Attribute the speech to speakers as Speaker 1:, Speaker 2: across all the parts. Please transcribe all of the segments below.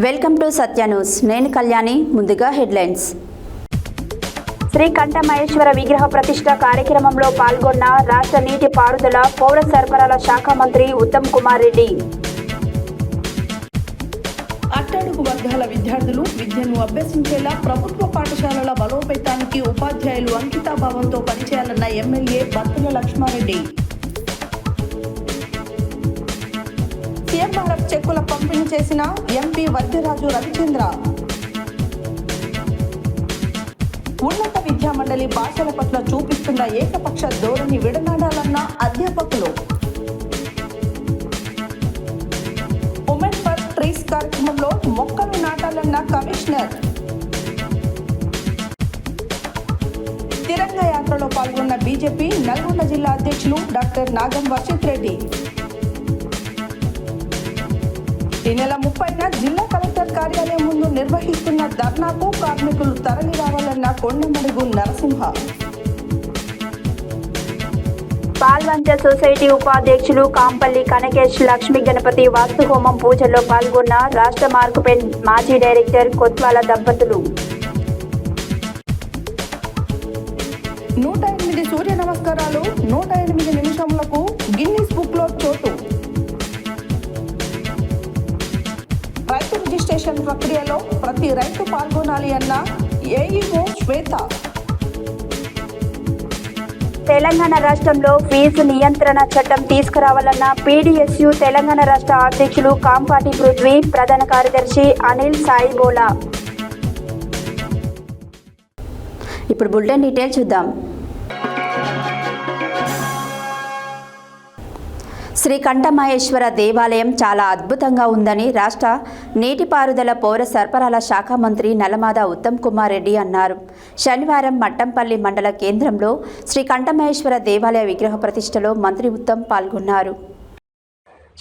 Speaker 1: Welcome to Satya news. నేను కళ్యాణి. ముందుగా headlines. Shri Kanthamaheshwara విగ్రహ ప్రతిష్ఠ కార్యక్రమంలో పాల్గొన్న రాష్ట్ర నీటి పారుదల పౌర సరఫరాల శాఖ మంత్రి ఉత్తమ్ కుమార్ రెడ్డి.
Speaker 2: అట్టడుగు వర్గాల విద్యార్థులు విద్యను అభ్యసించేలా ప్రభుత్వ పాఠశాలల బలోపేతానికి ఉపాధ్యాయులు అంకితాభావంతో పనిచేయాలన్న ఎమ్మెల్యే బత్తుల లక్ష్మారెడ్డి. సీఎంఆర్ఎఫ్ చెక్కుల పంపిణీ చేసిన ఎంపీ వద్యరాజు రవిచంద్ర. ఉన్నత విద్యా మండలి భాషల పట్ల చూపిస్తున్న ఏకపక్ష ధోరణి విడనాడాలన్న అధ్యాపకులు. ఉమెన్ ఫర్ ట్రీస్ కార్యక్రమంలో మొక్కలు నాటాలన్న కమిషనర్. తిరంగ యాత్రలో పాల్గొన్న బీజేపీ నల్గొండ జిల్లా అధ్యక్షులు డాక్టర్ నాగం వర్షిత్ రెడ్డి. ఈ నెల 30న జిల్లా కలెక్టర్ కార్యాలయం ముందు నిర్వహిస్తున్న ధర్నాకు కార్మికులు తరలి రావాలన్న కొండమడుగు నరసింహ.
Speaker 1: పాల్వంచ సొసైటీ ఉపాధ్యక్షులు కాంపల్లి కనకేష్ లక్ష్మీ గణపతి వాస్తు హోమం పూజల్లో పాల్గొన్న రాష్ట్ర మార్కుపెన్ మాజీ డైరెక్టర్ కొత్వాల దంపతులు.
Speaker 2: 108 సూర్య నమస్కారాలు 108 నిమిషములకు గిన్నిస్ బుక్ లో చోటు. రైతు రిజిస్ట్రేషన్ ప్రక్రియలో ప్రతి రైతు పాల్గొనాలి అన్న ఏఈఓ శ్వేత.
Speaker 1: తెలంగాణ రాష్ట్రంలో ఫీజు నియంత్రణ చట్టం తీసుకురావాలన్న పీడీఎస్యు తెలంగాణ రాష్ట్ర అధ్యక్షులు కాంపాటి పృథ్వీ, ప్రధాన కార్యదర్శి అనిల్ సాయిబోలా. ఇప్పుడు బులెటిన్ డీటెయిల్స్ చూద్దాం. శ్రీ కంఠమహేశ్వర దేవాలయం చాలా అద్భుతంగా ఉందని రాష్ట్ర నీటిపారుదల పౌర సరఫరాల శాఖ మంత్రి నల్లమాద ఉత్తమ్ కుమార్ రెడ్డి అన్నారు. శనివారం మట్టంపల్లి మండల కేంద్రంలో శ్రీ కంఠమహేశ్వర దేవాలయ విగ్రహ ప్రతిష్టలో మంత్రి ఉత్తమ్ పాల్గొన్నారు.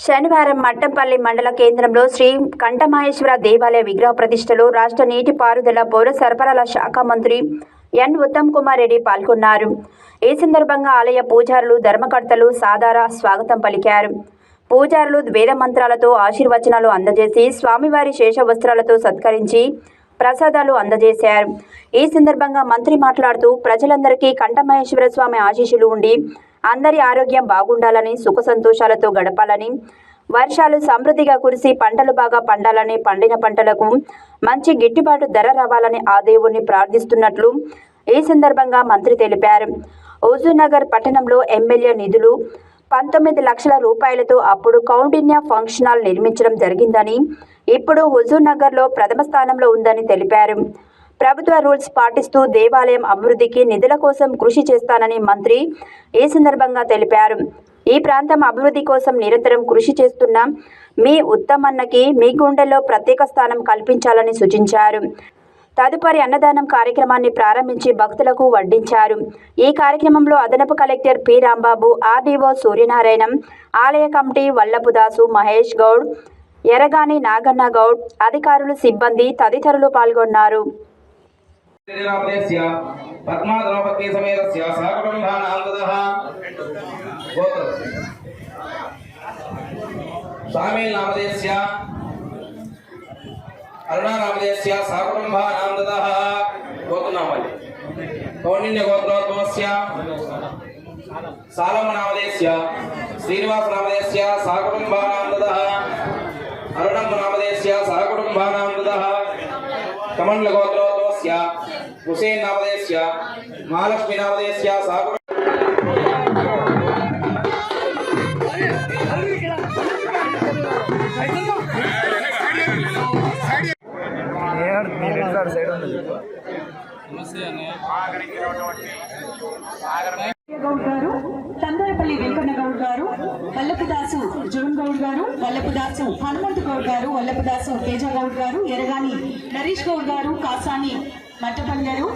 Speaker 1: శనివారం మట్టంపల్లి మండల కేంద్రంలో శ్రీ కంఠమహేశ్వర దేవాలయ విగ్రహ ప్రతిష్టలో రాష్ట్ర నీటిపారుదల పౌర సరఫరాల శాఖ మంత్రి ఎన్ ఉత్తమ్ కుమార్ రెడ్డి పాల్గొన్నారు. ఈ సందర్భంగా ఆలయ పూజారులు, ధర్మకర్తలు సాదర స్వాగతం పలికారు. పూజారులు వేద మంత్రాలతో ఆశీర్వచనాలు అందజేసి స్వామివారి శేష వస్త్రాలతో సత్కరించి ప్రసాదాలు అందజేశారు. ఈ సందర్భంగా మంత్రి మాట్లాడుతూ ప్రజలందరికీ కంఠమహేశ్వర స్వామి ఆశీస్సులు ఉండి అందరి ఆరోగ్యం బాగుండాలని, సుఖ సంతోషాలతో గడపాలని, వర్షాలు సమృద్ధిగా కురిసి పంటలు బాగా పండాలని, పండిన పంటలకు మంచి గిట్టుబాటు ధర రావాలని ఆ దేవుణ్ణి ప్రార్థిస్తున్నట్లు ఈ సందర్భంగా మంత్రి తెలిపారు. హుజూర్నగర్ పట్టణంలో ఎమ్మెల్యే నిధులు 19 లక్షల రూపాయలతో అప్పుడు కౌండిన్య ఫంక్షన్ హాల్ నిర్మించడం జరిగిందని, ఇప్పుడు హుజూర్నగర్లో ప్రథమ స్థానంలో ఉందని తెలిపారు. ప్రభుత్వ రూల్స్ పాటిస్తూ దేవాలయం అభివృద్ధికి నిధుల కోసం కృషి చేస్తానని మంత్రి ఈ సందర్భంగా తెలిపారు. ఈ ప్రాంతం అభివృద్ధి కోసం నిరంతరం కృషి చేస్తున్న మీ ఉత్తమన్నకి మీ గుండెల్లో ప్రత్యేక స్థానం కల్పించాలని సూచించారు. తదుపరి అన్నదానం కార్యక్రమాన్ని ప్రారంభించి భక్తులకు వడ్డించారు. ఈ కార్యక్రమంలో అదనపు కలెక్టర్ పి రాంబాబు, ఆర్డీఓ సూర్యనారాయణం, ఆలయ కమిటీ వల్లపుదాసు, మహేష్ గౌడ్, ఎరగాని నాగన్న గౌడ్, అధికారులు, సిబ్బంది తదితరులు పాల్గొన్నారు.
Speaker 3: అరుణారామదేశ్య సకుటుంబానాందదః గోత్రనామాలి కౌండిన్య గోత్రోద్భవస్య సాలమనామదేశ్య శ్రీనివాసనామదేశ్య సకుటుంబానాందదః అరుణమ్మనామదేశ్య సకుటుంబానాందదః కమండల గోత్రోద్భవస్య హుసేన్ నామదేశ్య మహాలక్ష్మీనామదేశ్య సకుటుంబ
Speaker 4: గౌడ్ గారు, తంగరపల్లి వెంకన్న గౌడ్ గారు, వల్లపుదాసు జోన్ గౌడ్ గారు, వల్లపుదాసు హనుమంత్ గౌడ్ గారు, వల్లపుదాసు తేజ గౌడ్ గారు, ఎరగాని నరేష్ గౌడ్ గారు, కాసాని మట్టపల్లి గారు,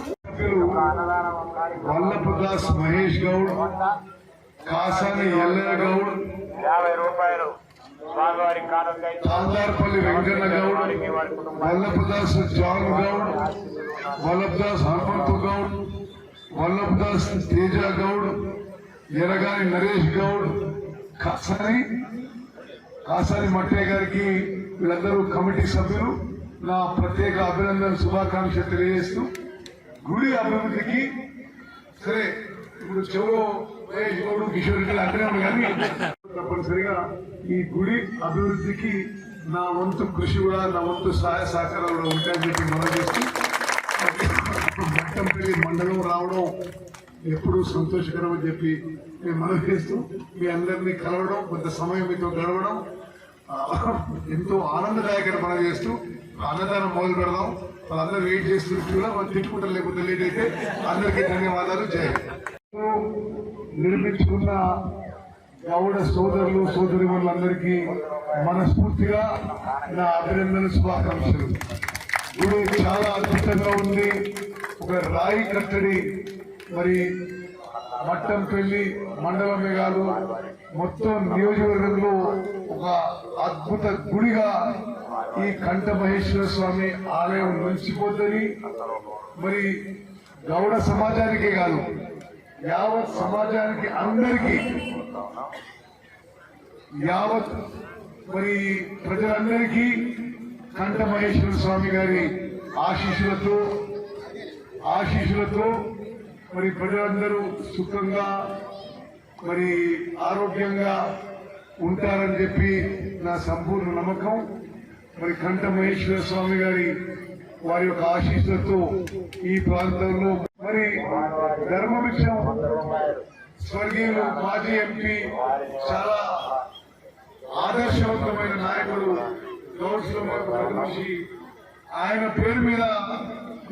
Speaker 5: వల్లపుదాస్ మహేష్ గౌడ్, కాసాని ఎల్లయ్య గౌడ్,
Speaker 6: 50 రూపాయలు
Speaker 5: తాందార్పల్లి వెంకన్న గౌడ్, వల్లపుదాస్ జాన్ గౌడ్, వల్లపుదాస్ హనుమంతు గౌడ్, వల్లపుదాస్ తేజ గౌడ్, ఎరగాని నరేష్ గౌడ్, కాసాని మట్టయ్య గారికి వీళ్ళందరూ కమిటీ సభ్యులు. నా ప్రత్యేక అభినందన శుభాకాంక్షలు తెలియజేస్తూ గుడి అభివృద్ధికి సరే ఇప్పుడు చెవులో మహేష్ గౌడ్ కిషోర్ రెడ్డి అంటున్నాడు కానీ తప్పనిసరిగా ఈ గుడి అభివృద్ధికి నా వంతు కృషి కూడా నా వంతు సహాయ సహకారాలు కూడా ఉంటాయని చెప్పి మనం చేస్తూ మట్టంపల్లి మండలం రావడం ఎప్పుడూ సంతోషకరం అని చెప్పి మేము మనవి చేస్తూ మీ అందరినీ కలవడం కొంత సమయం మీతో గడవడం ఎంతో ఆనందదాయకం మనం చేస్తూ అన్నదానం మొదలు పెడదాం. వాళ్ళందరూ వెయిట్ చేస్తున్నట్టు కూడా మనం తిట్టుకుంటారు, లేకపోతే లేట్ అయితే అందరికీ ధన్యవాదాలు. జై నిర్మించుకున్న గౌడ సోదరులు సోదరిమణులందరికీ మనస్ఫూర్తిగా నా అభినందన శుభాకాంక్షలు. గుడి చాలా అద్భుతంగా ఉంది. ఒక రాయి కట్టడి మరి మట్టంపల్లి మండలమే కాదు మొత్తం నియోజకవర్గంలో ఒక అద్భుత గుడిగా ఈ కంఠ మహేశ్వర స్వామి ఆలయం నిలిచిపోతుంది. మరి గౌడ సమాజానికే కాదు యావత్ సమాజానికి అందరికీ యావత్ మరి ప్రజలందరికీ కంఠ మహేశ్వర స్వామి గారి ఆశీస్సులతో మరి ప్రజలందరూ సుఖంగా మరి ఆరోగ్యంగా ఉంటారని చెప్పి నా సంపూర్ణ నమ్మకం. మరి కంఠ మహేశ్వర స్వామి గారి వారి యొక్క ఆశీస్సులతో ఈ ప్రాంతంలో మరి ధర్మవృక్షం స్వర్గీయులు మాజీ ఎంపీ చాలా ఆదర్శవంతమైన నాయకుడు గౌడ్స్లో మనిషి, ఆయన పేరు మీద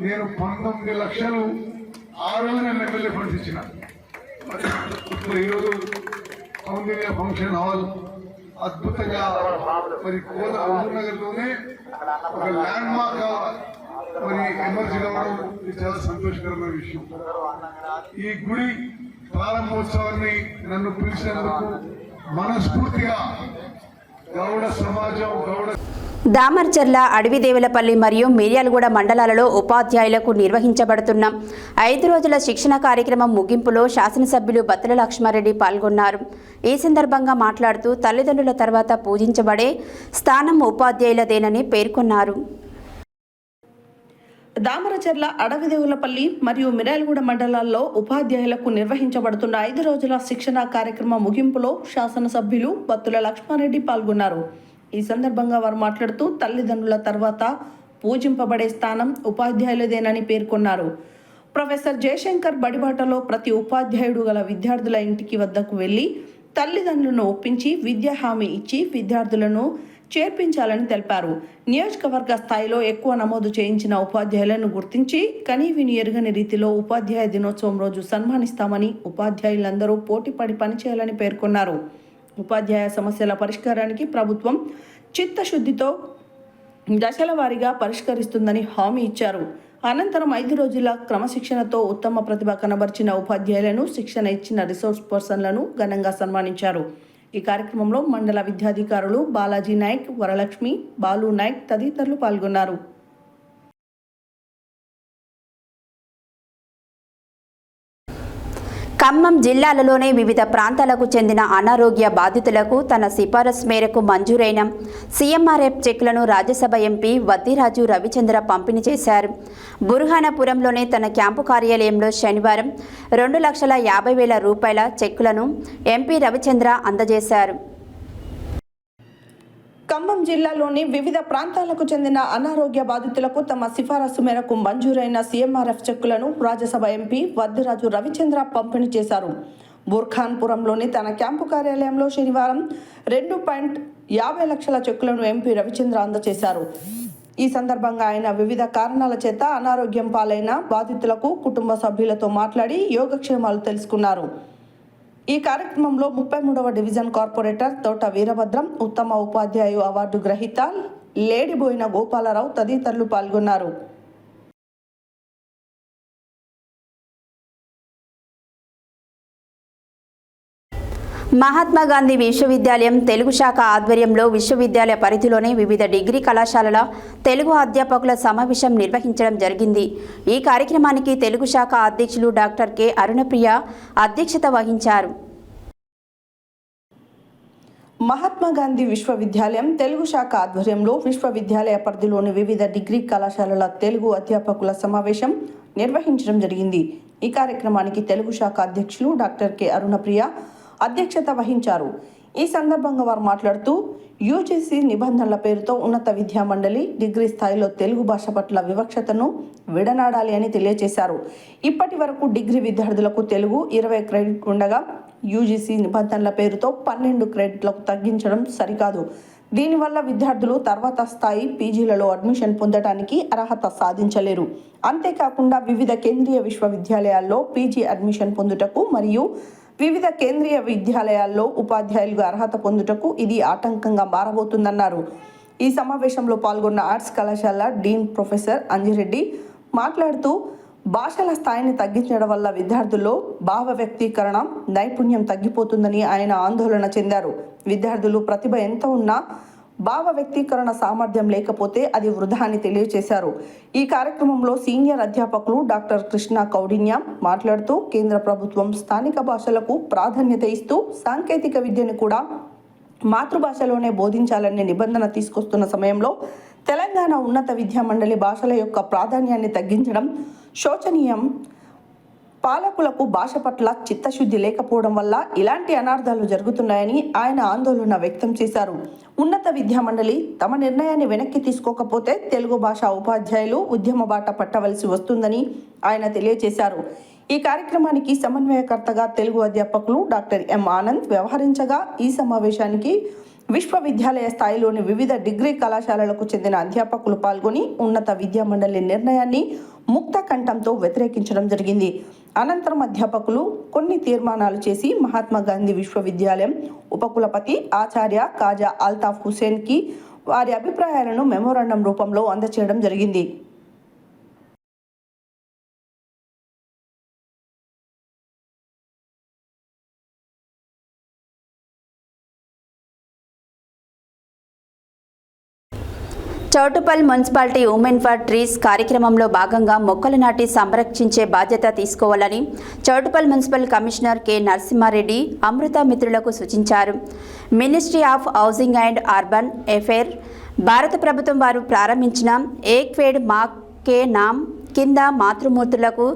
Speaker 5: నేను 19 లక్షలు ఆ రోజు నేను ఎమ్మెల్యే ఫండ్స్ ఇచ్చిన. ఇప్పుడు ఈరోజు సౌందర్య ఫంక్షన్ హాల్ అద్భుతంగా మరి హుజూర్ లోనే ఒక ల్యాండ్ మార్క్ మరి ఎమర్జీ కావడం ఇది చాలా సంతోషకరమైన విషయం. ఈ గుడి ప్రారంభోత్సవాన్ని నన్ను పిలిచినందుకు మనస్ఫూర్తిగా గౌడ సమాజం
Speaker 1: దామర్చర్ల అడవిదేవులపల్లి మరియు మిర్యాలగూడ మండలాలలో ఉపాధ్యాయులకు నిర్వహించబడుతున్న 5 రోజుల శిక్షణ కార్యక్రమం ముగింపులో శాసనసభ్యులు బత్తుల లక్ష్మారెడ్డి పాల్గొన్నారు. ఈ సందర్భంగా మాట్లాడుతూ తల్లిదండ్రుల తర్వాత పూజించబడే స్థానం ఉపాధ్యాయులదేనని పేర్కొన్నారు.
Speaker 2: దామరచర్ల అడవిదేవులపల్లి మరియు మిర్యాలగూడ మండలాల్లో ఉపాధ్యాయులకు నిర్వహించబడుతున్న 5 రోజుల శిక్షణ కార్యక్రమం ముగింపులో శాసనసభ్యులు బత్తుల లక్ష్మారెడ్డి పాల్గొన్నారు. ఈ సందర్భంగా వారు మాట్లాడుతూ తల్లిదండ్రుల తర్వాత పూజింపబడే స్థానం ఉపాధ్యాయులదేనని పేర్కొన్నారు. ప్రొఫెసర్ జయశంకర్ బడిబాటలో ప్రతి ఉపాధ్యాయుడు గల విద్యార్థుల ఇంటికి వద్దకు వెళ్లి తల్లిదండ్రులను ఒప్పించి విద్యా హామీ ఇచ్చి విద్యార్థులను చేర్పించాలని తెలిపారు. నియోజకవర్గ స్థాయిలో ఎక్కువ నమోదు చేయించిన ఉపాధ్యాయులను గుర్తించి కనీవిని ఎరుగని రీతిలో ఉపాధ్యాయ దినోత్సవం రోజు సన్మానిస్తామని, ఉపాధ్యాయులందరూ పోటీపడి పనిచేయాలని పేర్కొన్నారు. ఉపాధ్యాయ సమస్యల పరిష్కారానికి ప్రభుత్వం చిత్తశుద్ధితో దశల వారీగా పరిష్కరిస్తుందని హామీ ఇచ్చారు. అనంతరం 5 రోజుల క్రమశిక్షణతో ఉత్తమ ప్రతిభ కనబర్చిన ఉపాధ్యాయులను, శిక్షణ ఇచ్చిన రిసోర్స్ పర్సన్లను ఘనంగా సన్మానించారు. ఈ కార్యక్రమంలో మండల విద్యాధికారులు బాలాజీ నాయక్, వరలక్ష్మి, బాలు నాయక్ తదితరులు పాల్గొన్నారు.
Speaker 1: ఖమ్మం జిల్లాలలోనే వివిధ ప్రాంతాలకు చెందిన అనారోగ్య బాధితులకు తన సిఫారసు మేరకు మంజూరైన సీఎంఆర్ఎఫ్ చెక్లను రాజ్యసభ ఎంపీ వద్దిరాజు రవిచంద్ర పంపిణీ చేశారు. బుర్హానపురంలోని తన క్యాంపు కార్యాలయంలో శనివారం 2,50,000 రూపాయల చెక్కులను ఎంపీ రవిచంద్ర అందజేశారు.
Speaker 2: ఖమ్మం జిల్లాలోని వివిధ ప్రాంతాలకు చెందిన అనారోగ్య బాధితులకు తమ సిఫారసు మేరకు మంజూరైన సీఎంఆర్ఎఫ్ చెక్కులను రాజ్యసభ ఎంపీ వద్దిరాజు రవిచంద్ర పంపిణీ చేశారు. బుర్ఖాన్పురంలోని తన క్యాంపు కార్యాలయంలో శనివారం 2.50 లక్షల చెక్కులను ఎంపీ రవిచంద్ర అందజేశారు. ఈ సందర్భంగా ఆయన వివిధ కారణాల చేత అనారోగ్యం పాలైన బాధితులకు కుటుంబ సభ్యులతో మాట్లాడి యోగక్షేమాలు తెలుసుకున్నారు. ఈ కార్యక్రమంలో 33వ డివిజన్ కార్పొరేటర్ తోట వీరభద్రం, ఉత్తమ ఉపాధ్యాయు అవార్డు గ్రహీత లేడిబోయిన గోపాలరావు తదితరులు పాల్గొన్నారు.
Speaker 1: మహాత్మా గాంధీ విశ్వవిద్యాలయం తెలుగు శాఖ ఆధ్వర్యంలో విశ్వవిద్యాలయ పరిధిలోని వివిధ డిగ్రీ కళాశాలల తెలుగు అధ్యాపకుల సమావేశం నిర్వహించడం జరిగింది. ఈ కార్యక్రమానికి తెలుగు శాఖ అధ్యక్షులు డాక్టర్ కె అరుణప్రియ అధ్యక్షత వహించారు.
Speaker 2: మహాత్మా గాంధీ విశ్వవిద్యాలయం తెలుగు శాఖ ఆధ్వర్యంలో విశ్వవిద్యాలయ పరిధిలోని వివిధ డిగ్రీ కళాశాలల తెలుగు అధ్యాపకుల సమావేశం నిర్వహించడం జరిగింది. ఈ కార్యక్రమానికి తెలుగు శాఖ అధ్యక్షులు డాక్టర్ కె అరుణప్రియ అధ్యక్షత వహించారు. ఈ సందర్భంగా వారు మాట్లాడుతూ యూజీసీ నిబంధనల పేరుతో ఉన్నత విద్యా మండలి డిగ్రీ స్థాయిలో తెలుగు భాష పట్ల వివక్షతను విడనాడాలి అని తెలియజేశారు. ఇప్పటి వరకు డిగ్రీ విద్యార్థులకు తెలుగు 20 క్రెడిట్ ఉండగా యూజీసీ నిబంధనల పేరుతో 12 క్రెడిట్లకు తగ్గించడం సరికాదు. దీనివల్ల విద్యార్థులు తర్వాత స్థాయి పీజీలలో అడ్మిషన్ పొందడానికి అర్హత సాధించలేరు. అంతేకాకుండా వివిధ కేంద్రీయ విశ్వవిద్యాలయాల్లో పీజీ అడ్మిషన్ పొందుటకు మరియు వివిధ కేంద్రీయ విద్యాలయాల్లో ఉపాధ్యాయులుగా అర్హత పొందుటకు ఇది ఆటంకంగా మారబోతుందన్నారు. ఈ సమావేశంలో పాల్గొన్న ఆర్ట్స్ కళాశాల డీన్ ప్రొఫెసర్ అంజిరెడ్డి మాట్లాడుతూ భాషల స్థాయిని తగ్గించడం వల్ల విద్యార్థుల్లో భావ వ్యక్తీకరణ నైపుణ్యం తగ్గిపోతుందని ఆయన ఆందోళన చెందారు. విద్యార్థులు ప్రతిభ ఎంత ఉన్నా భావ వ్యక్తీకరణ సామర్థ్యం లేకపోతే అది వృధా అని తెలియజేశారు. ఈ కార్యక్రమంలో సీనియర్ అధ్యాపకులు డాక్టర్ కృష్ణ కౌడిన్య మాట్లాడుతూ కేంద్ర ప్రభుత్వం స్థానిక భాషలకు ప్రాధాన్యత ఇస్తూ సాంకేతిక విద్యను కూడా మాతృభాషలోనే బోధించాలనే నిబంధన తీసుకొస్తున్న సమయంలో తెలంగాణ ఉన్నత విద్యా మండలి భాషల యొక్క ప్రాధాన్యాన్ని తగ్గించడం శోచనీయం. పాలకులకు భాష పట్ల చిత్తశుద్ధి లేకపోవడం వల్ల ఇలాంటి అనార్థాలు జరుగుతున్నాయని ఆయన ఆందోళన వ్యక్తం చేశారు. ఉన్నత విద్యా మండలి తమ నిర్ణయాన్ని వెనక్కి తీసుకోకపోతే తెలుగు భాష ఉపాధ్యాయులు ఉద్యమ బాట పట్టవలసి వస్తుందని ఆయన తెలియజేశారు. ఈ కార్యక్రమానికి సమన్వయకర్తగా తెలుగు అధ్యాపకులు డాక్టర్ ఎం ఆనంద్ వ్యవహరించగా ఈ సమావేశానికి విశ్వవిద్యాలయ స్థాయిలోని వివిధ డిగ్రీ కళాశాలలకు చెందిన అధ్యాపకులు పాల్గొని ఉన్నత విద్యా మండలి నిర్ణయాన్ని ముక్త కంఠంతో వ్యతిరేకించడం జరిగింది. అనంతరం అధ్యాపకులు కొన్ని తీర్మానాలు చేసి మహాత్మా గాంధీ విశ్వవిద్యాలయం ఉపకులపతి ఆచార్య కాజా అల్తాఫ్ హుసేన్కి వారి అభిప్రాయాలను మెమోరాండం రూపంలో అందజేయడం జరిగింది.
Speaker 1: Choutuppal municipality women for trees కార్యక్రమంలో భాగంగా మొక్కలు నాటి సంరక్షించే బాధ్యత తీసుకోవాలని Choutuppal municipal commissioner K Narasimhareddy అమృత మిత్రులకు సూచించారు. Ministry of housing and urban affair భారత ప్రభుత్వం వారు ప్రారంభించిన ఏక్ పేడ్ మా కే నామ్ కింద మాతృమూర్తులకు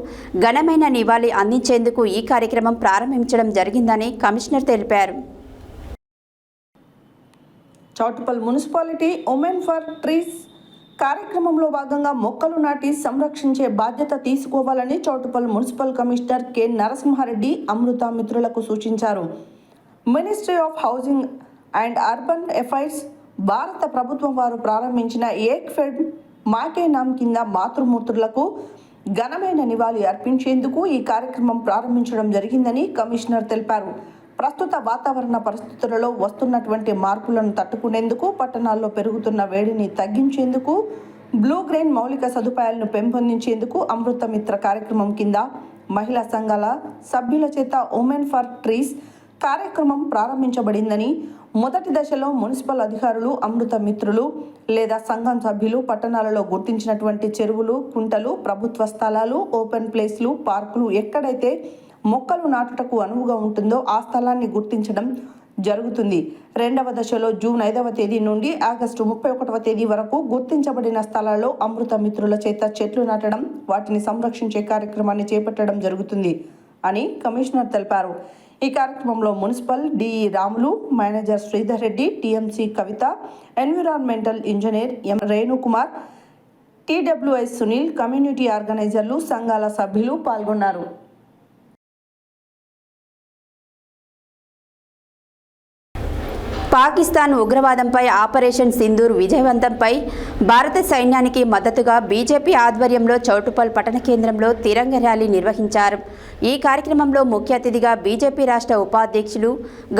Speaker 1: ఘనమైన నివాళి అందించేందుకు ఈ కార్యక్రమం ప్రారంభించడం జరిగిందని కమిషనర్ తెలిపారు.
Speaker 2: Choutuppal municipality women for trees కార్యక్రమంలో భాగంగా మొక్కలు నాటి సంరక్షించే బాధ్యత తీసుకోవాలని Choutuppal municipal commissioner K Narasimhareddy అమృత మిత్రులకు సూచించారు. Ministry of housing and urban affairs భారత ప్రభుత్వం వారు ప్రారంభించిన ఏక్ ఫెడ్ మాకే నామ్ కింద మాతృమూర్తులకు ఘనమైన నివాళి అర్పించేందుకు ఈ కార్యక్రమం ప్రారంభించడం జరిగిందని కమిషనర్ తెలిపారు. ప్రస్తుత వాతావరణ పరిస్థితులలో వస్తున్నటువంటి మార్పులను తట్టుకునేందుకు పట్టణాల్లో పెరుగుతున్న వేడిని తగ్గించేందుకు బ్లూ గ్రెయిన్ మౌలిక సదుపాయాలను పెంపొందించేందుకు అమృత మిత్ర కార్యక్రమం కింద మహిళా సంఘాల సభ్యుల చేత ఉమెన్ ఫర్ ట్రీస్ కార్యక్రమం ప్రారంభించబడిందని, మొదటి దశలో మున్సిపల్ అధికారులు అమృత మిత్రులు లేదా సంఘం సభ్యులు పట్టణాలలో గుర్తించినటువంటి చెరువులు, కుంటలు, ప్రభుత్వ స్థలాలు, ఓపెన్ ప్లేస్లు, పార్కులు ఎక్కడైతే మొక్కలు నాటుటకు అనువుగా ఉంటుందో ఆ స్థలాన్ని గుర్తించడం జరుగుతుంది. రెండవ దశలో జూన్ 5వ తేదీ నుండి ఆగస్టు 31వ తేదీ వరకు గుర్తించబడిన స్థలాల్లో అమృత మిత్రుల చేత చెట్లు నాటడం, వాటిని సంరక్షించే కార్యక్రమాన్ని చేపట్టడం జరుగుతుంది అని కమిషనర్ తెలిపారు. ఈ కార్యక్రమంలో municipal DE Ramulu, manager Sridhar Reddy, TMC Kavitha, environmental engineer M Renukumar, TWS Sunil, community ఆర్గనైజర్లు, సంఘాల సభ్యులు పాల్గొన్నారు.
Speaker 1: పాకిస్తాన్ ఉగ్రవాదంపై ఆపరేషన్ సింధూర్ విజయవంతంపై భారత సైన్యానికి మద్దతుగా బీజేపీ ఆధ్వర్యంలో చౌటుప్పల్ పట్టణ కేంద్రంలో తిరంగ ర్యాలీ నిర్వహించారు. ఈ కార్యక్రమంలో ముఖ్య అతిథిగా బీజేపీ రాష్ట్ర ఉపాధ్యక్షులు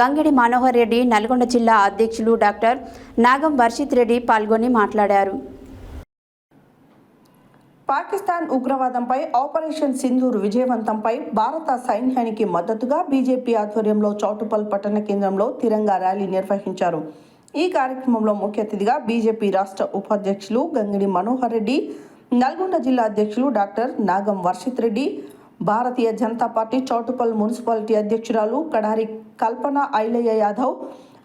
Speaker 1: గంగిడి మనోహర్ రెడ్డి, నల్గొండ జిల్లా అధ్యక్షులు డాక్టర్ నాగం వర్షిత్ రెడ్డి పాల్గొని మాట్లాడారు.
Speaker 2: పాకిస్తాన్ ఉగ్రవాదంపై ఆపరేషన్ సింధూర్ విజయవంతంపై భారత సైన్యానికి మద్దతుగా బీజేపీ ఆధ్వర్యంలో చౌటుప్పల్ పట్టణ కేంద్రంలో తిరంగా ర్యాలీ నిర్వహించారు. ఈ కార్యక్రమంలో ముఖ్య అతిథిగా బీజేపీ రాష్ట్ర ఉపాధ్యక్షులు గంగిడి మనోహర్ రెడ్డి, నల్గొండ జిల్లా అధ్యక్షులు డాక్టర్ నాగం వర్షిత్ రెడ్డి, భారతీయ జనతా పార్టీ చౌటుప్పల్ మున్సిపాలిటీ అధ్యక్షురాలు కడారి కల్పన ఐలయ్య యాదవ్,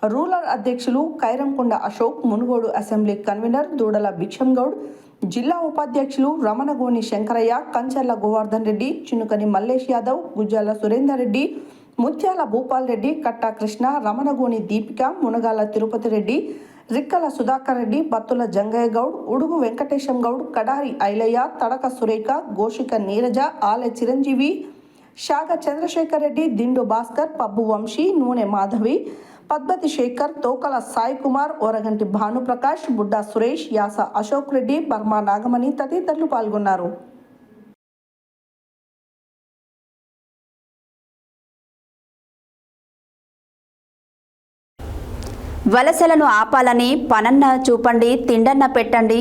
Speaker 2: రూరల్ అధ్యక్షులు కైరంకొండ అశోక్, మునుగోడు అసెంబ్లీ కన్వీనర్ దూడల భిక్షం గౌడ్, జిల్లా ఉపాధ్యక్షులు రమణగోని శంకరయ్య, కంచర్ల గోవర్ధన్ రెడ్డి, చినుకని మల్లేష్ యాదవ్, గుజ్జాల సురేందర్ రెడ్డి, ముత్యాల భూపాల్ రెడ్డి, కట్టా కృష్ణ, రమణగోని దీపిక, మునగాల తిరుపతి రెడ్డి, రిక్కల సుధాకర్ రెడ్డి, బత్తుల జంగయ్య గౌడ్, ఉడుగు వెంకటేశం గౌడ్, కడారి ఐలయ్య, తడక సురేఖ, గోషిక నీరజ, ఆలె చిరంజీవి, షాగ చంద్రశేఖర్ రెడ్డి, దిండు భాస్కర్, పబ్బు వంశీ, నూనె మాధవి, పద్మతి శేఖర్, తోకల సాయి కుమార్, ఓరగంటి భానుప్రకాష్, బుడ్డా సురేష్, యాస అశోక్ రెడ్డి, బర్మా నాగమణి తదితరులు పాల్గొన్నారు.
Speaker 1: వలసలను ఆపాలని పనన్న చూపండి, తిండన్న పెట్టండి.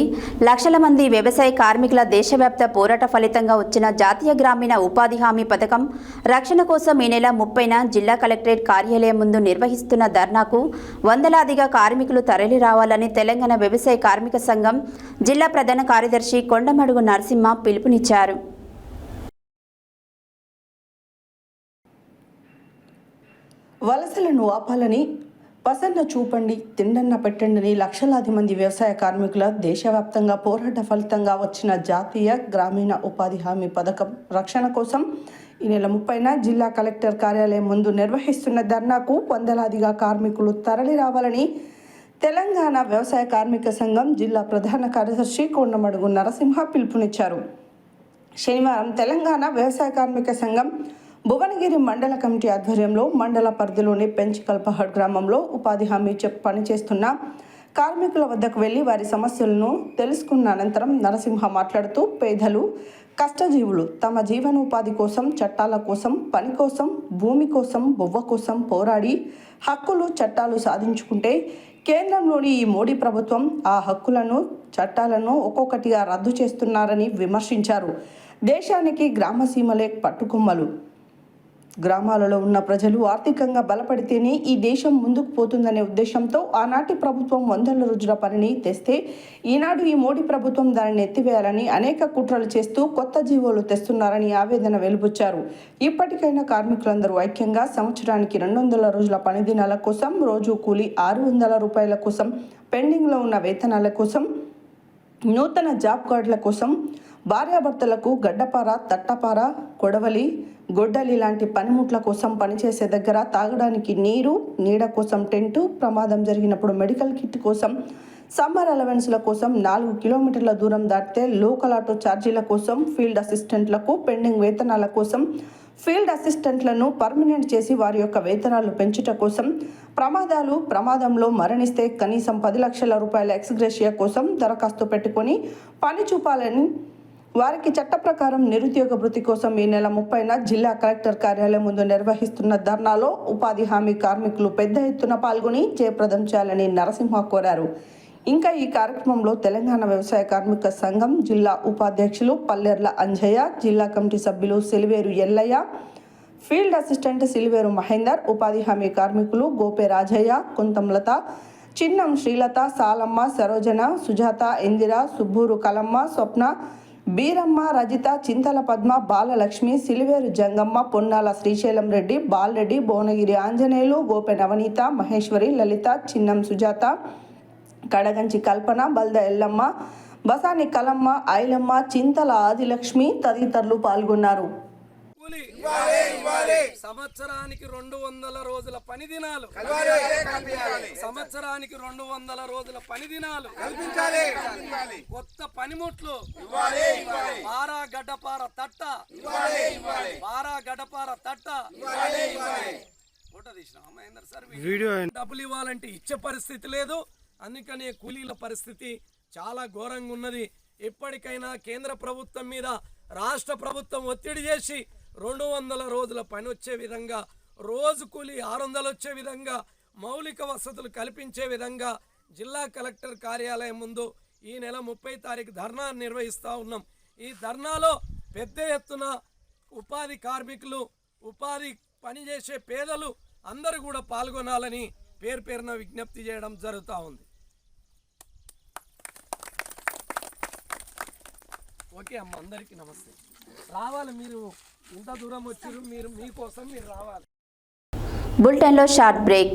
Speaker 1: లక్షల మంది వ్యవసాయ కార్మికుల దేశవ్యాప్త పోరాట ఫలితంగా వచ్చిన జాతీయ గ్రామీణ ఉపాధి హామీ పథకం రక్షణ కోసం ఈ నెల 30న జిల్లా కలెక్టరేట్ కార్యాలయం ముందు నిర్వహిస్తున్న ధర్నాకు వందలాదిగా కార్మికులు తరలి రావాలని తెలంగాణ వ్యవసాయ కార్మిక సంఘం జిల్లా ప్రధాన కార్యదర్శి కొండమడుగు నరసింహ పిలుపునిచ్చారు.
Speaker 2: వలసలను ఆపాలని పసన్న చూపండి, తిండన్న పెట్టండిని లక్షలాది మంది వ్యవసాయ కార్మికుల దేశవ్యాప్తంగా పోరాట ఫలితంగా వచ్చిన జాతీయ గ్రామీణ ఉపాధి హామీ పథకం రక్షణ కోసం ఈ నెల 30న జిల్లా కలెక్టర్ కార్యాలయం ముందు నిర్వహిస్తున్న ధర్నాకు వందలాదిగా కార్మికులు తరలి రావాలని తెలంగాణ వ్యవసాయ కార్మిక సంఘం జిల్లా ప్రధాన కార్యదర్శి కొండమడుగు నరసింహ పిలుపునిచ్చారు. శనివారం తెలంగాణ వ్యవసాయ కార్మిక సంఘం భువనగిరి మండల కమిటీ ఆధ్వర్యంలో మండల పరిధిలోని పెంచికల్పహడ్ గ్రామంలో ఉపాధి హామీ పనిచేస్తున్న కార్మికుల వద్దకు వెళ్లి వారి సమస్యలను తెలుసుకున్న అనంతరం నరసింహ మాట్లాడుతూ పేదలు, కష్టజీవులు తమ జీవనోపాధి కోసం, చట్టాల కోసం, పని కోసం, భూమి కోసం, బొవ్వ కోసం పోరాడి హక్కులు, చట్టాలు సాధించుకుంటే కేంద్రంలోని ఈ మోడీ ప్రభుత్వం ఆ హక్కులను, చట్టాలను ఒక్కొక్కటిగా రద్దు చేస్తున్నారని విమర్శించారు. దేశానికి గ్రామసీమలే పట్టుకొమ్మలు. గ్రామాలలో ఉన్న ప్రజలు ఆర్థికంగా బలపడితేనే ఈ దేశం ముందుకు పోతుందనే ఉద్దేశంతో ఆనాటి ప్రభుత్వం 100 రోజుల పనిని తెస్తే ఈనాడు ఈ మోడీ ప్రభుత్వం దానిని ఎత్తివేయాలని అనేక కుట్రలు చేస్తూ కొత్త జీవోలు తెస్తున్నారని ఆవేదన వెలుబుచ్చారు. ఇప్పటికైనా కార్మికులందరూ ఐక్యంగా సంవత్సరానికి 200 రోజుల పని దినాల కోసం, రోజు కూలీ 600 రూపాయల కోసం, పెండింగ్లో ఉన్న వేతనాల కోసం, నూతన జాబ్ కార్డుల కోసం, భార్యాభర్తలకు గడ్డపార, తట్టపార, కొడవలి, గొడ్డలి లాంటి పనిముట్ల కోసం, పనిచేసే దగ్గర తాగడానికి నీరు, నీడ కోసం టెంటు, ప్రమాదం జరిగినప్పుడు మెడికల్ కిట్ కోసం, సమ్మర్ అలవెన్స్ల కోసం, 4 కిలోమీటర్ల దూరం దాటితే లోకల్ ఆటో ఛార్జీల కోసం, ఫీల్డ్ అసిస్టెంట్లకు పెండింగ్ వేతనాల కోసం, ఫీల్డ్ అసిస్టెంట్లను పర్మనెంట్ చేసి వారి యొక్క వేతనాలు పెంచుట కోసం, ప్రమాదంలో మరణిస్తే కనీసం 10 లక్షల రూపాయల ఎక్స్గ్రేషియా కోసం దరఖాస్తు పెట్టుకొని పని చూపాలని, వారికి చట్ట ప్రకారం నిరుద్యోగ భృతి కోసం ఈ నెల 30న జిల్లా కలెక్టర్ కార్యాలయం ముందు నిర్వహిస్తున్న ధర్నాలో ఉపాధి హామీ కార్మికులు పెద్ద ఎత్తున పాల్గొని జయప్రదం చేయాలని నరసింహ కోరారు. ఇంకా ఈ కార్యక్రమంలో తెలంగాణ వ్యవసాయ కార్మిక సంఘం జిల్లా ఉపాధ్యక్షులు పల్లెర్ల అంజయ్య, జిల్లా కమిటీ సభ్యులు సిలివేరు ఎల్లయ్య, ఫీల్డ్ అసిస్టెంట్ సిలివేరు మహేందర్, ఉపాధి హామీ కార్మికులు గోపే రాజయ్య, కుంతంలత, చిన్నం శ్రీలత, సాలమ్మ, సరోజన, సుజాత, ఇందిర, సుబ్బూరు కలమ్మ, స్వప్న, బీరమ్మ, రజిత, చింతల పద్మ, బాలలక్ష్మి, సిలివేరు జంగమ్మ, పొన్నాల శ్రీశైలం రెడ్డి, బాలరెడ్డి, భువనగిరి ఆంజనేయులు, గోపె నవనీత, మహేశ్వరి, లలిత, చిన్నం సుజాత, కడగంచి కల్పన, బల్ద ఎల్లమ్మ, బసాని కలమ్మ, ఐలమ్మ, చింతల ఆదిలక్ష్మి తదితరులు పాల్గొన్నారు.
Speaker 6: సంవత్సరానికి 200 రోజుల పని దినాలు, సంవత్సరానికి 200 రోజుల పని దినాలు కల్పించాలి. కొత్త పనిముట్లు, బారా గడ్డపార తట్ట, బారా గడ్డపార తట్ట, ఫోటో తీసిన మహేందర్ సార్. వీడియో డబ్బులు ఇవ్వాలంటే ఇచ్చే పరిస్థితి లేదు. అందుకనే కూలీల పరిస్థితి చాలా ఘోరంగా ఉన్నది. ఎప్పటికైనా కేంద్ర ప్రభుత్వం మీద రాష్ట్ర ప్రభుత్వం ఒత్తిడి చేసి 200 రోజుల పని వచ్చే విధంగా, రోజు కూలీ 600 వచ్చే విధంగా, మౌలిక వసతులు కల్పించే విధంగా జిల్లా కలెక్టర్ కార్యాలయం ముందు ఈ నెల 30 తారీఖు ధర్నా నిర్వహిస్తూ ఉన్నాం. ఈ ధర్నాలో పెద్ద ఎత్తున ఉపాధి కార్మికులు, ఉపాధి పనిచేసే పేదలు అందరూ కూడా పాల్గొనాలని పేరున విజ్ఞప్తి చేయడం జరుగుతూ ఉంది. ఓకే అమ్మ, అందరికీ నమస్తే. రావాలి, మీరు ఇంత దూరం వచ్చారు, మీరు మీకోసం మీరు రావాలి.
Speaker 1: బులెటిన్లో short break.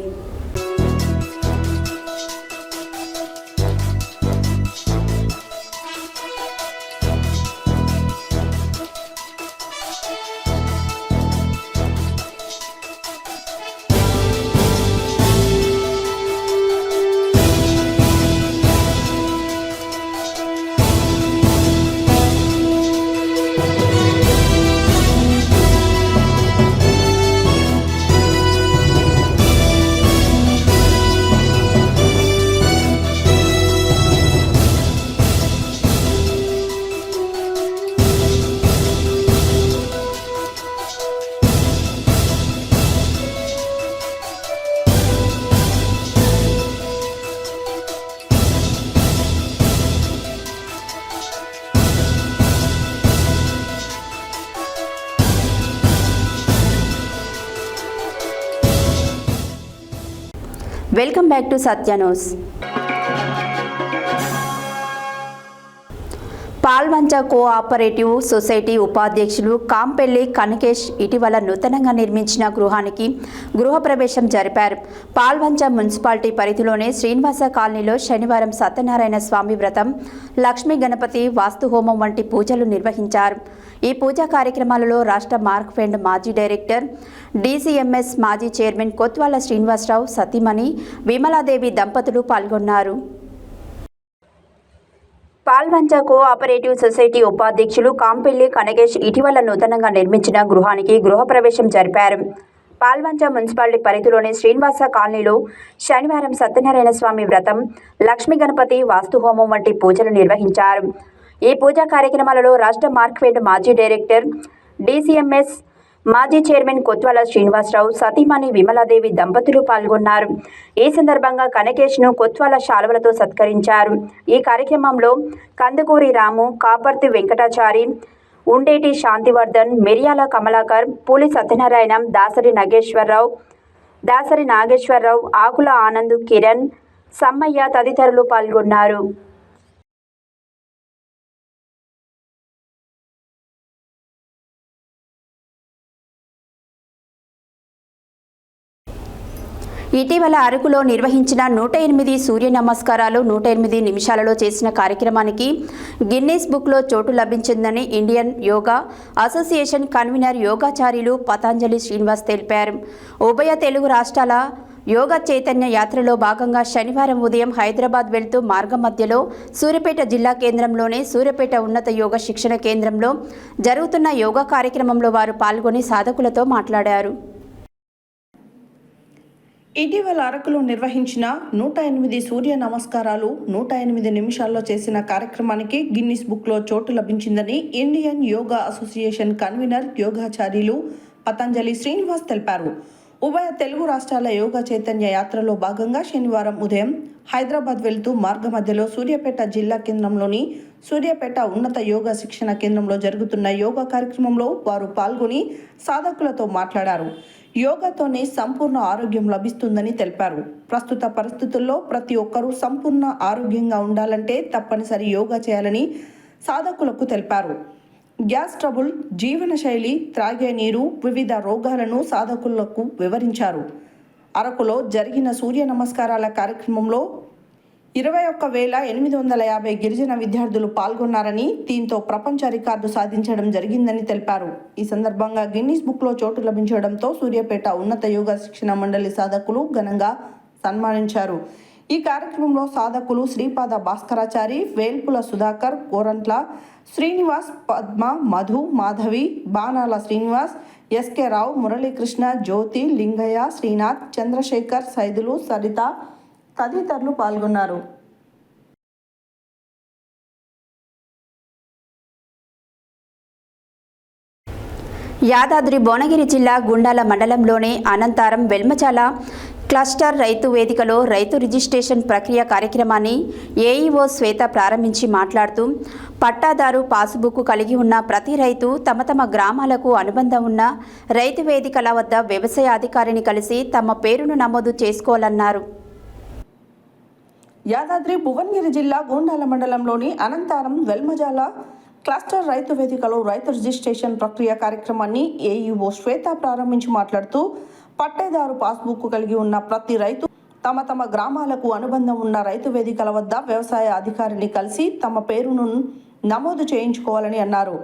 Speaker 1: Welcome back to Satya news. Palvancha cooperative society ఉపాధ్యక్షులు కాంపెల్లి కనకేష్ ఇటీవల నూతనంగా నిర్మించిన గృహానికి గృహప్రవేశం జరిపారు. పాల్వంచ మున్సిపాలిటీ పరిధిలోని శ్రీనివాస కాలనీలో శనివారం సత్యనారాయణ స్వామి వ్రతం, లక్ష్మీ గణపతి వాస్తుహోమం వంటి పూజలు నిర్వహించారు. ఈ పూజా కార్యక్రమాలలో రాష్ట్ర మార్క్ఫెండ్ మాజీ డైరెక్టర్, డీసీఎంఎస్ మాజీ చైర్మన్ కొత్వాల శ్రీనివాసరావు, సతీమణి విమలాదేవి దంపతులు పాల్గొన్నారు. పాల్వంచ కోఆపరేటివ్ సొసైటీ ఉపాధ్యక్షులు కాంపెల్లి కనకేష్ ఇటీవల నూతనంగా నిర్మించిన గృహానికి గృహప్రవేశం జరిపారు. పాల్వంచ మున్సిపాలిటీ పరిధిలోని శ్రీనివాస కాలనీలో శనివారం సత్యనారాయణ స్వామి వ్రతం, లక్ష్మీ గణపతి వాస్తుహోమం వంటి పూజలు నిర్వహించారు. ఈ పూజా కార్యక్రమాలలో రాష్ట్ర మార్క్ఫెడ్ మాజీ డైరెక్టర్, డీసీఎంఎస్ మాజీ చైర్మన్ కొత్వాల శ్రీనివాసరావు, సతీమణి విమలాదేవి దంపతులు పాల్గొన్నారు. ఈ సందర్భంగా కనకేష్ను కొత్వాల శాలువలతో సత్కరించారు. ఈ కార్యక్రమంలో కందుకూరి రాము, కాపర్తి వెంకటాచారి, ఉండేటి శాంతివర్ధన్, మిర్యాల కమలాకర్, పూలి సత్యనారాయణ, దాసరి నాగేశ్వరరావు, ఆకుల ఆనంద్, కిరణ్, సమ్మయ్య తదితరులు పాల్గొన్నారు. ఇటీవల అరకులో నిర్వహించిన 108 సూర్య నమస్కారాలు 108 నిమిషాలలో చేసిన కార్యక్రమానికి గిన్నీస్ బుక్లో చోటు లభించిందని ఇండియన్ యోగా అసోసియేషన్ కన్వీనర్ యోగాచార్యులు పతంజలి శ్రీనివాస్ తెలిపారు. ఉభయ తెలుగు రాష్ట్రాల యోగా చైతన్య యాత్రలో భాగంగా శనివారం ఉదయం హైదరాబాద్ వెళ్తూ మార్గం మధ్యలో సూర్యాపేట జిల్లా కేంద్రంలోని సూర్యాపేట ఉన్నత యోగ శిక్షణ కేంద్రంలో జరుగుతున్న యోగా కార్యక్రమంలో వారు పాల్గొని సాధకులతో మాట్లాడారు.
Speaker 2: ఇటీవల అరకులో నిర్వహించిన 108 సూర్య నమస్కారాలు 108 నిమిషాల్లో చేసిన కార్యక్రమానికి గిన్నిస్ బుక్లో చోటు లభించిందని ఇండియన్ యోగా అసోసియేషన్ కన్వీనర్ యోగాచార్యులు పతంజలి శ్రీనివాస్ తెలిపారు. ఉభయ తెలుగు రాష్ట్రాల యోగా చైతన్య యాత్రలో భాగంగా శనివారం ఉదయం హైదరాబాద్ వెళ్తూ మార్గ మధ్యలో సూర్యాపేట జిల్లా కేంద్రంలోని సూర్యాపేట ఉన్నత యోగా శిక్షణ కేంద్రంలో జరుగుతున్న యోగా కార్యక్రమంలో వారు పాల్గొని సాధకులతో మాట్లాడారు. యోగాతోనే సంపూర్ణ ఆరోగ్యం లభిస్తుందని తెలిపారు. ప్రస్తుత పరిస్థితుల్లో ప్రతి ఒక్కరూ సంపూర్ణ ఆరోగ్యంగా ఉండాలంటే తప్పనిసరి యోగా చేయాలని సాధకులకు తెలిపారు. గ్యాస్ ట్రబుల్, జీవనశైలి, త్రాగే నీరు, వివిధ రోగాలను సాధకులకు వివరించారు. అరకులో జరిగిన సూర్య నమస్కారాల కార్యక్రమంలో 21,850 గిరిజన విద్యార్థులు పాల్గొన్నారని, దీంతో ప్రపంచ రికార్డు సాధించడం జరిగిందని తెలిపారు. ఈ సందర్భంగా గిన్నిస్ బుక్లో చోటు లభించడంతో సూర్యాపేట ఉన్నత యోగా శిక్షణ మండలి సాధకులు ఘనంగా సన్మానించారు. ఈ కార్యక్రమంలో సాధకులు శ్రీపాద భాస్కరాచారి, వేల్పుల సుధాకర్, కోరంట్ల శ్రీనివాస్, పద్మ, మధు, మాధవి, బాణాల శ్రీనివాస్, ఎస్కే రావు, మురళీకృష్ణ, జ్యోతి, లింగయ్య, శ్రీనాథ్, చంద్రశేఖర్, సైదులు, సరిత తదితరులు పాల్గొన్నారు.
Speaker 1: యాదాద్రి భువనగిరి జిల్లా గుండాల మండలంలోని అనంతారం వెల్మచాల క్లస్టర్ రైతు వేదికలో రైతు రిజిస్ట్రేషన్ ప్రక్రియ కార్యక్రమాన్ని ఏఈఓ శ్వేత ప్రారంభించి మాట్లాడుతూ, పట్టాదారు పాసుబుక్ కలిగి ఉన్న ప్రతి రైతు తమ గ్రామాలకు అనుబంధం ఉన్న రైతు వేదికల వద్ద వ్యవసాయ అధికారిని కలిసి తమ పేరును నమోదు చేసుకోవాలన్నారు.
Speaker 2: యాదాద్రి భువనగిరి జిల్లా గోండాల మండలంలోని అనంతారం వెల్మజాల క్లస్టర్ రైతు వేదికలో రైతు రిజిస్ట్రేషన్ ప్రక్రియ కార్యక్రమాన్ని ఏఈఓ శ్వేత ప్రారంభించి మాట్లాడుతూ, పట్టేదారు పాస్బుక్ కలిగి ఉన్న ప్రతి రైతు తమ గ్రామాలకు అనుబంధం ఉన్న రైతు వేదికల వద్ద వ్యవసాయ అధికారిని కలిసి తమ పేరును నమోదు చేయించుకోవాలని అన్నారు.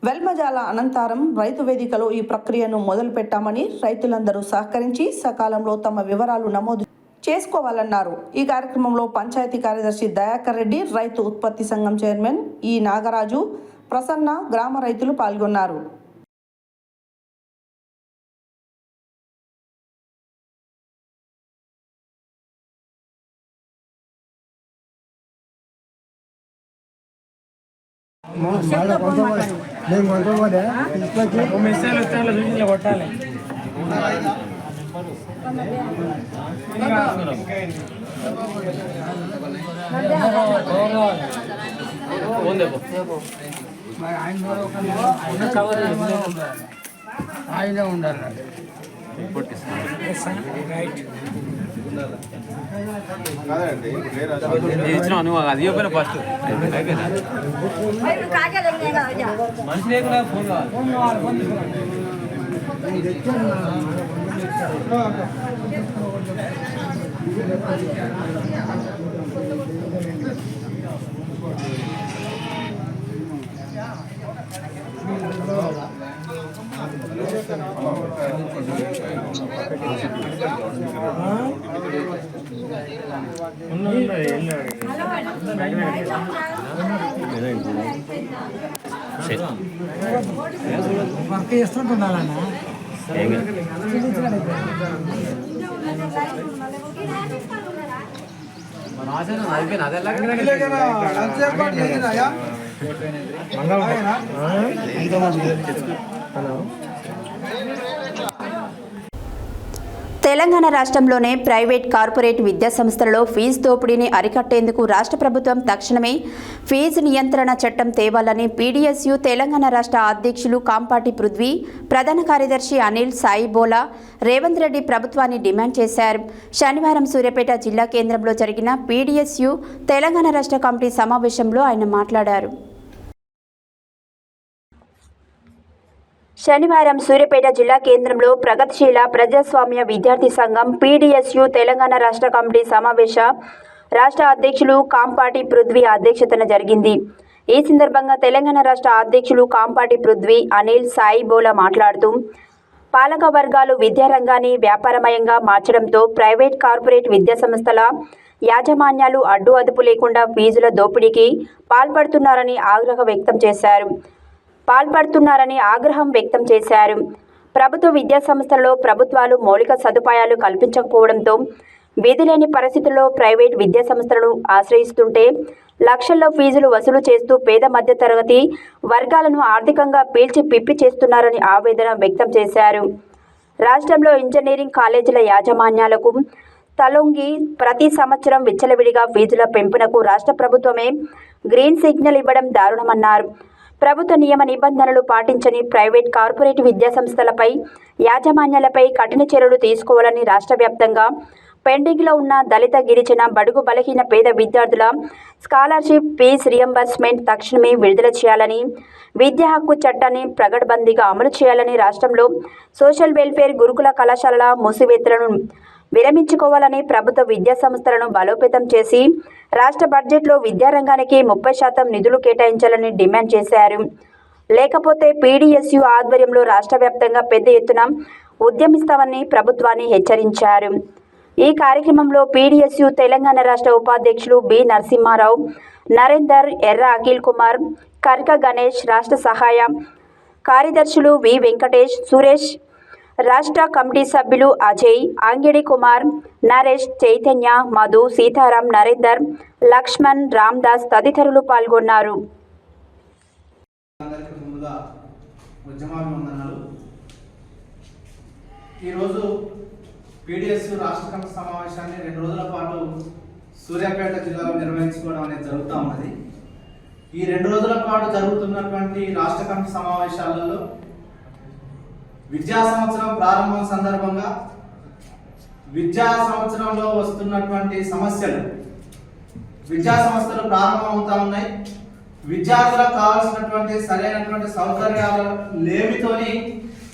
Speaker 2: వెల్మజాల అనంతారం రైతు వేదికలో ఈ ప్రక్రియను మొదలుపెట్టామని, రైతులందరూ సహకరించి సకాలంలో తమ వివరాలు నమోదు చేసుకోవాలన్నారు. ఈ కార్యక్రమంలో పంచాయతీ కార్యదర్శి దయాకర్ రెడ్డి, రైతు ఉత్పత్తి సంఘం చైర్మన్ ఈ నాగరాజు, ప్రసన్న, గ్రామ రైతులు పాల్గొన్నారు.
Speaker 7: ఆయన ఉండాలి. నువ్వు అది చెప్పిన ఫస్ట్ మనిషి లేకుండా ఫోన్ కావాలి.
Speaker 8: వర్క్ చేస్తుంటున్నారన్న
Speaker 1: తెలంగాణ రాష్ట్రంలోనే ప్రైవేట్ కార్పొరేట్ విద్యా సంస్థలలో ఫీజు దోపిడీని అరికట్టేందుకు రాష్ట్ర ప్రభుత్వం తక్షణమే ఫీజు నియంత్రణ చట్టం తేవాలని పీడీఎస్యు తెలంగాణ రాష్ట్ర అధ్యక్షులు కాంపాటి పృథ్వీ, ప్రధాన కార్యదర్శి అనిల్ సాయిబోలా రేవంత్ రెడ్డి ప్రభుత్వాన్ని డిమాండ్ చేశారు. శనివారం సూర్యాపేట జిల్లా కేంద్రంలో జరిగిన పీడీఎస్యు తెలంగాణ రాష్ట్ర కమిటీ సమావేశంలో ఆయన మాట్లాడారు. శనివారం సూర్యాపేట జిల్లా కేంద్రంలో ప్రగతిశీల ప్రజాస్వామ్య విద్యార్థి సంఘం పీడీఎస్యు తెలంగాణ రాష్ట్ర కమిటీ సమావేశ రాష్ట్ర అధ్యక్షులు కాంపాటి పృథ్వీ అధ్యక్షతన జరిగింది. ఈ సందర్భంగా తెలంగాణ రాష్ట్ర అధ్యక్షులు కాంపాటి పృథ్వీ, అనిల్ సాయిబోలా మాట్లాడుతూ పాలక వర్గాలు విద్యారంగాన్ని వ్యాపారమయంగా మార్చడంతో ప్రైవేట్ కార్పొరేట్ విద్యాసంస్థల యాజమాన్యాలు అడ్డు అదుపు లేకుండా ఫీజుల దోపిడీకి పాల్పడుతున్నారని ఆగ్రహం వ్యక్తం చేశారు. ప్రభుత్వ విద్యాసంస్థలలో ప్రభుత్వాలు మౌలిక సదుపాయాలు కల్పించకపోవడంతో విధిలేని పరిస్థితుల్లో ప్రైవేట్ విద్యాసంస్థలను ఆశ్రయిస్తుంటే లక్షల్లో ఫీజులు వసూలు చేస్తూ పేద మధ్యతరగతి వర్గాలను ఆర్థికంగా పీల్చి పిప్పి చేస్తున్నారని ఆవేదన వ్యక్తం చేశారు. రాష్ట్రంలో ఇంజనీరింగ్ కాలేజీల యాజమాన్యాలకు తలొంగి ప్రతి సంవత్సరం విచ్చలవిడిగా ఫీజుల పెంపునకు రాష్ట్ర ప్రభుత్వమే గ్రీన్ సిగ్నల్ ఇవ్వడం దారుణమన్నారు. ప్రభుత్వ నియమ నిబంధనలు పాటించని ప్రైవేట్ కార్పొరేట్ విద్యాసంస్థలపై యాజమాన్యాలపై కఠిన చర్యలు తీసుకోవాలని రాష్ట్ర వ్యాప్తంగా పెండింగ్లో ఉన్న దళిత, గిరిజన, బడుగు బలహీన పేద విద్యార్థుల స్కాలర్షిప్ ఫీజ్ రియంబర్స్మెంట్ తక్షణమే విడుదల చేయాలని, విద్యా హక్కు చట్టాన్ని ప్రగడ్బందీగా అమలు చేయాలని, రాష్ట్రంలో సోషల్ వెల్ఫేర్ గురుకుల కళాశాలల మూసివేతలను విరమించుకోవాలని, ప్రభుత్వ విద్యాసంస్థలను బలోపేతం చేసి రాష్ట్ర బడ్జెట్లో విద్యారంగానికి 30% నిధులు కేటాయించాలని డిమాండ్ చేశారు. లేకపోతే పీడీఎస్యు ఆధ్వర్యంలో రాష్ట్ర వ్యాప్తంగా పెద్ద ఎత్తున ఉద్యమిస్తామని ప్రభుత్వాన్ని హెచ్చరించారు. ఈ కార్యక్రమంలో పీడీఎస్యు తెలంగాణ రాష్ట్ర ఉపాధ్యక్షులు బి నరసింహారావు, నరేందర్, ఎర్ర అఖిల్ కుమార్, కర్క గణేష్, రాష్ట్ర సహాయ కార్యదర్శులు వి వెంకటేష్, సురేష్, రాష్ట్ర కమిటీ సభ్యులు అజయ్, అంగిడి కుమార్, నరేష్, చైతన్య, మధు, సీతారాం, నరేందర్, లక్ష్మణ్, రామ్దాస్ తదితరులు పాల్గొన్నారు.
Speaker 9: ఈరోజు పీడీఎస్ రాష్ట్ర కమిటీ సమావేశాన్ని 2 రోజుల పాటు సూర్యాపేట జిల్లాలో నిర్వహించుకోవడం అనేది జరుగుతూ ఉన్నది. ఈ 2 రోజుల పాటు జరుగుతున్నటువంటి రాష్ట్ర కమిటీ సమావేశాలలో విద్యా సంవత్సరం ప్రారంభం సందర్భంగా విద్యా సంవత్సరంలో వస్తున్నటువంటి సమస్యలు, విద్యా సంస్థలు ప్రారంభమవుతా ఉన్నాయి. విద్యార్థులకు కావాల్సినటువంటి సరైనటువంటి సౌకర్యాలు లేమితోని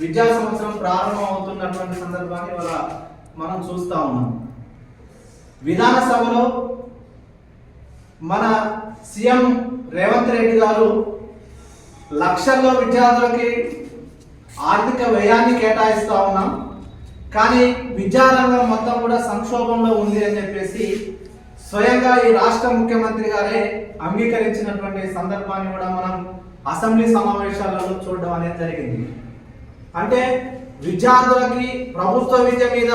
Speaker 9: విద్యా సంవత్సరం ప్రారంభం అవుతున్నటువంటి సందర్భాన్ని ఇవాళ మనం చూస్తా ఉన్నాం. విధానసభలో మన సీఎం రేవంత్ రెడ్డి గారు లక్షల్లో విద్యార్థులకి ఆర్థిక వ్యయాన్ని కేటాయిస్తూ ఉన్నాం, కానీ విద్యారంగం మొత్తం కూడా సంక్షోభంలో ఉంది అని చెప్పేసి స్వయంగా ఈ రాష్ట్ర ముఖ్యమంత్రి గారే అంగీకరించినటువంటి సందర్భాన్ని కూడా మనం అసెంబ్లీ సమావేశాలలో చూడడం అనేది జరిగింది. అంటే విద్యార్థులకి ప్రభుత్వ విద్య మీద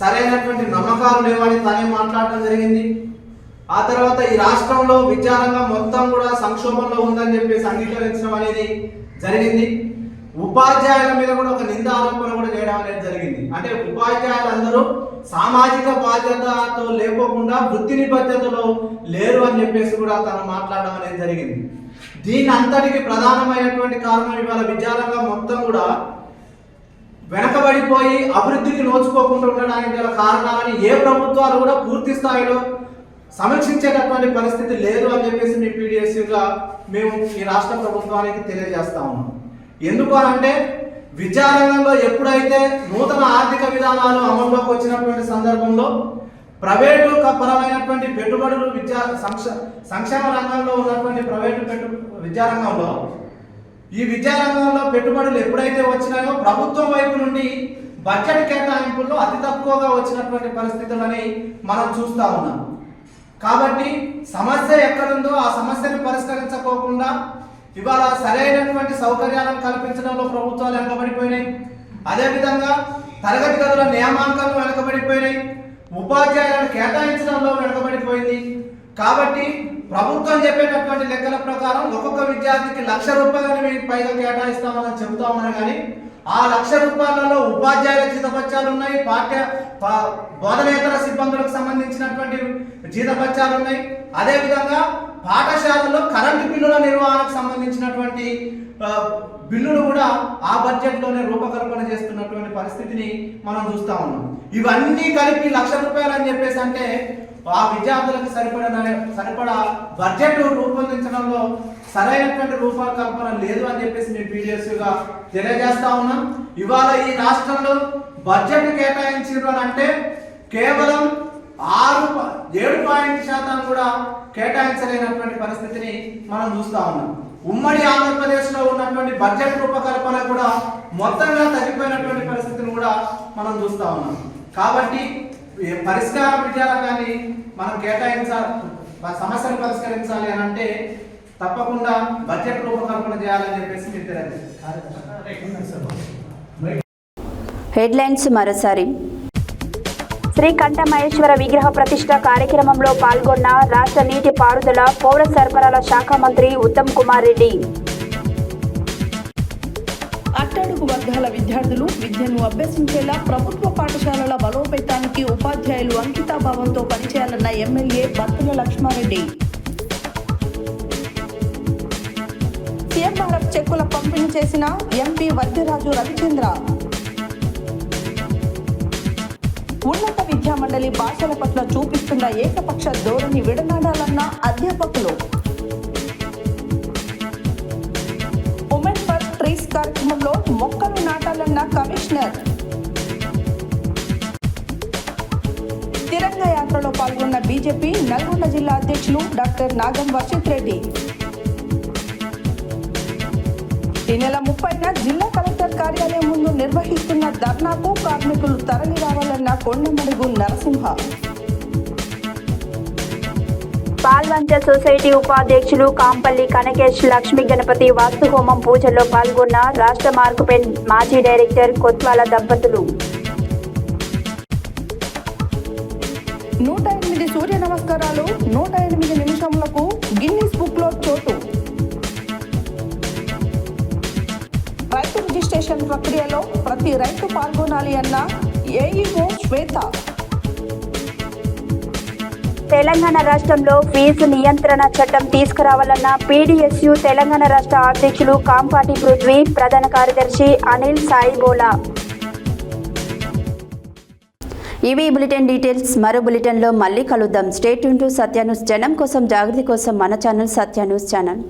Speaker 9: సరైనటువంటి నమ్మకాలు లేవని తానే మాట్లాడడం జరిగింది. ఆ తర్వాత ఈ రాష్ట్రంలో విద్యారంగం మొత్తం కూడా సంక్షోభంలో ఉందని చెప్పేసి అంగీకరించడం అనేది జరిగింది. ఉపాధ్యాయుల మీద కూడా ఒక నింద ఆరోపణ కూడా చేయడం అనేది జరిగింది. అంటే ఉపాధ్యాయులందరూ సామాజిక బాధ్యతతో లేకోకుండా వృత్తి నిబద్ధతలో లేరు అని చెప్పేసి కూడా తను మాట్లాడడం అనేది జరిగింది. దీని అంతటికి ప్రధానమైనటువంటి కారణం ఇవాళ విద్యారంగం మొత్తం కూడా వెనకబడిపోయి అభివృద్ధికి నోచుకోకుండా ఉండడానికి గల కారణాలని ఏ ప్రభుత్వాలు కూడా పూర్తి స్థాయిలో సమీక్షించేటటువంటి పరిస్థితి లేదు అని చెప్పేసి మీ పీడిఎస్యూగా మేము ఈ రాష్ట్ర ప్రభుత్వానికి తెలియజేస్తా ఉన్నాం. ఎందుకు అంటే విద్యారంగంలో ఎప్పుడైతే నూతన ఆర్థిక విధానాలు అమల్లోకి వచ్చినటువంటి సందర్భంలో ప్రైవేటు పరమైనటువంటి పెట్టుబడులు సంక్షేమ రంగంలో ఉన్నటువంటి విద్యారంగంలో ఈ విద్యారంగంలో పెట్టుబడులు ఎప్పుడైతే వచ్చినాయో ప్రభుత్వం వైపు నుండి బడ్జెట్ కేటాయింపుల్లో అతి తక్కువగా వచ్చినటువంటి పరిస్థితులని మనం చూస్తూ ఉన్నాం. కాబట్టి సమస్య ఎక్కడుందో ఆ సమస్యను పరిష్కరించుకోకుండా ఇవాళ సరైనటువంటి సౌకర్యాలను కల్పించడంలో ప్రభుత్వాలు వెనకబడిపోయినాయి. అదేవిధంగా తరగతి గదుల నియామాంకాలు వెనకబడిపోయినాయి. ఉపాధ్యాయులను కేటాయించడంలో వెనకబడిపోయింది. కాబట్టి ప్రభుత్వం చెప్పేటటువంటి లెక్కల ప్రకారం ఒక్కొక్క విద్యార్థికి ₹1,00,000 పైగా కేటాయిస్తామని చెబుతా ఉన్నారు. కానీ ఆ ₹1,00,000 ఉపాధ్యాయుల జీతభత్యాలు ఉన్నాయి, బోధనేతర సిబ్బందులకు సంబంధించినటువంటి జీతభత్యాలు ఉన్నాయి. అదేవిధంగా పాఠశాలలో కరెంటు బిల్లుల నిర్వహణకు సంబంధించినటువంటి బిల్లులు కూడా ఆ బడ్జెట్లోనే రూపకల్పన చేస్తున్నటువంటి పరిస్థితిని మనం చూస్తూ ఉన్నాం. ఇవన్నీ కలిపి ₹1,00,000 అని చెప్పేసి అంటే ఆ విద్యార్థులకు సరిపడా బడ్జెట్ రూపొందించడంలో సరైనటువంటి రూపకల్పన లేదు అని చెప్పేసి మేము పీడిఎస్గా తెలియజేస్తా ఉన్నాం. ఇవాళ ఈ రాష్ట్రంలో బడ్జెట్ కేటాయించారు అని అంటే కేవలం 7% కూడా కేటాయించలేనటువంటి పరిస్థితిని మనం చూస్తా ఉన్నాం. ఉమ్మడి ఆంధ్రప్రదేశ్లో ఉన్నటువంటి బడ్జెట్ రూపకల్పన కూడా మొత్తంగా తగ్గిపోయినటువంటి పరిస్థితిని కూడా మనం చూస్తా ఉన్నాం. కాబట్టి పరిష్కార విద్యారంగాన్ని మనం సమస్యలు పరిష్కరించాలి అని అంటే తప్పకుండా బడ్జెట్ రూపకల్పన చేయాలని చెప్పేసి మీరు తెలియజేస్తారు.
Speaker 1: హెడ్లైన్స్ మరోసారి. శ్రీ కంఠమహేశ్వర విగ్రహ ప్రతిష్ఠ కార్యక్రమంలో పాల్గొన్న రాష్ట్ర నీటి పారుదల పౌర సరఫరాల శాఖ మంత్రి ఉత్తమ్ కుమార్ రెడ్డి.
Speaker 2: అట్టడుగు వర్గాల విద్యార్థులు విద్యను అభ్యసించేలా ప్రభుత్వ పాఠశాలల బలోపేతానికి ఉపాధ్యాయులు అంకితాభావంతో పనిచేయాలన్న ఎమ్మెల్యే బత్తుల లక్ష్మారెడ్డి. సీఎంఆర్ఎఫ్ చెక్కుల పంపిణీ చేసిన ఎంపీ వద్యరాజు రవిచంద్ర. ఉన్నత విద్యామండలి భాషల పట్ల చూపిస్తున్న ఏకపక్ష ధోరణి విడనాడాలన్న అధ్యాపకులు. ఉమెన్ ఫర్ ట్రీస్ కార్యక్రమంలో మొక్కలు నాటాలన్న కమిషనర్. తిరంగ యాత్రలో పాల్గొన్న బీజేపీ నల్గొండ జిల్లా అధ్యక్షులు డాక్టర్ నాగం వర్షిత్ రెడ్డి. ఈ నెల 30న జిల్లా కలెక్టర్ కార్యాలయం ముందు నిర్వహిస్తున్న ధర్నాకు కార్మికులు తరలి రావాలన్న కొండమడుగు నరసింహ.
Speaker 1: పాల్వంచ సొసైటీ ఉపాధ్యక్షులు కాంపల్లి కనకేష్ లక్ష్మీ గణపతి వాస్తు హోమం పూజల్లో పాల్గొన్న రాష్ట్ర మార్కుపెన్ మాజీ డైరెక్టర్ కొత్వాల దంపతులు.
Speaker 2: 108 సూర్య నమస్కారాలు 108 నిమిషములకు గిన్నిస్ బుక్ లో చోటు. రైతు రిజిస్ట్రేషన్ ప్రక్రియలో ప్రతి రైతు పాల్గొనాలి అన్న ఏఈఓ శ్వేత.
Speaker 1: తెలంగాణ రాష్ట్రంలో ఫీజు నియంత్రణ చట్టం తీసుకురావాలన్న పీడీఎస్యూ తెలంగాణ రాష్ట్ర అధ్యక్షులు కాంపాటి పృథ్వీ, ప్రధాన కార్యదర్శి అనిల్ సాయిబోలా. ఇవి బులెటిన్ డీటెయిల్స్. మరో బులెటిన్లో మళ్ళీ కలుద్దాం. Stay tune to Satya news. జనం కోసం, జాగృతి కోసం మన ఛానల్ సత్య న్యూస్ ఛానల్.